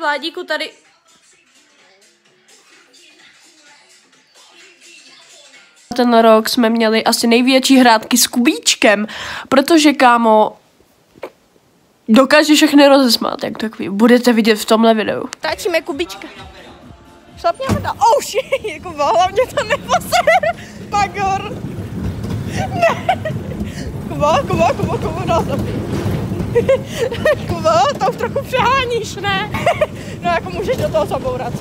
Vládíku, tady... Ten rok jsme měli asi největší hrátky s Kubíčkem, protože, kámo, dokáže všechny rozesmát, jak takový. Budete vidět v tomhle videu. Táčíme Kubíčka. Šlapněme to. Oh shit, jako hlavně to neposere. Pagor. Ne. Kubo, no to. Kubo, to už trochu přeháníš, ne? No jako můžeš do toho zabourat.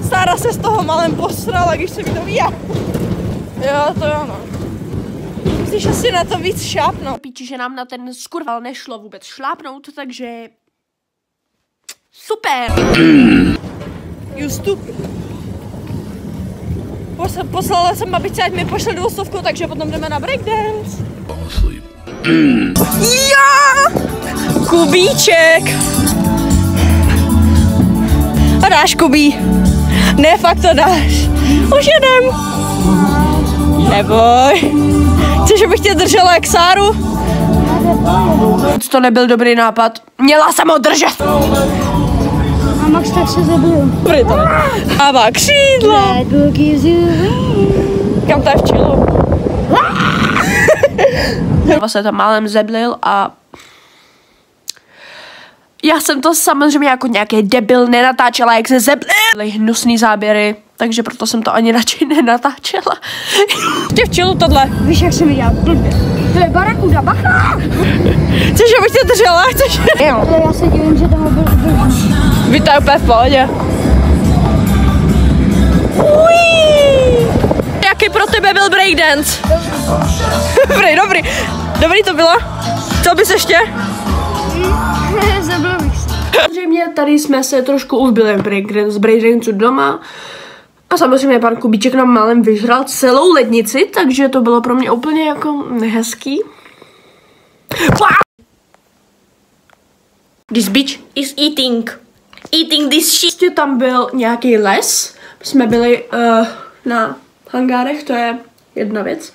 Sára se z toho malem posrala, když se mi to ví. Jo, to jo, no. Musíš asi na to víc šlápnout. Píči, že nám na ten skurval nešlo vůbec šlápnout, takže... Super! You stupid. Poslala jsem babičce, ať mi pošle 200, takže potom jdeme na breakdance. Já! Kubíček! A dáš, Kubí? Ne, fakt to dáš. Už jedem. Neboj. Chceš, abych tě držela jak Sáru? To nebyl dobrý nápad. Měla jsem ho držet. A Max tak se zabil. A má křídlo. Kam to je včilo? Se tam málem zeblil a... Já jsem to samozřejmě jako nějaký debil nenatáčela, jak se zeblili hnusný záběry, takže proto jsem to ani radši nenatáčela. Tě včelu tohle. Víš, jak jsem viděla? To je barakuda, bacha! Chceš, abych tě držela? Chceš? Jo. Já se divím, že toho byl... Vítaj úplně v pohodě. Ují. Jaký pro tebe byl breakdance? Dobrý. Dobrý to bylo? Co bys ještě? Zabil bych se. Samozřejmě tady jsme se trošku ubili z breakdanceu doma. A samozřejmě pan Kubíček nám málem vyžral celou lednici, takže to bylo pro mě úplně jako nehezký. This bitch is eating this shit. Tam byl nějaký les, jsme byli na hangárech, to je jedna věc.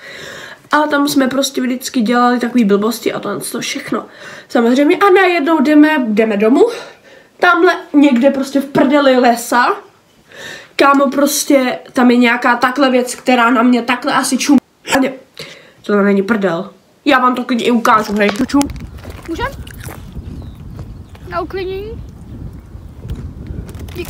A tam jsme prostě vždycky dělali takové blbosti a to všechno. Samozřejmě a najednou jdeme domů. Tamhle někde prostě v prdeli lesa. Kámo, prostě tam je nějaká takhle věc, která na mě takhle asi čum. To není prdel. Já vám to klidně i ukážu, hej. Můžem? Na uklidnění? Dík.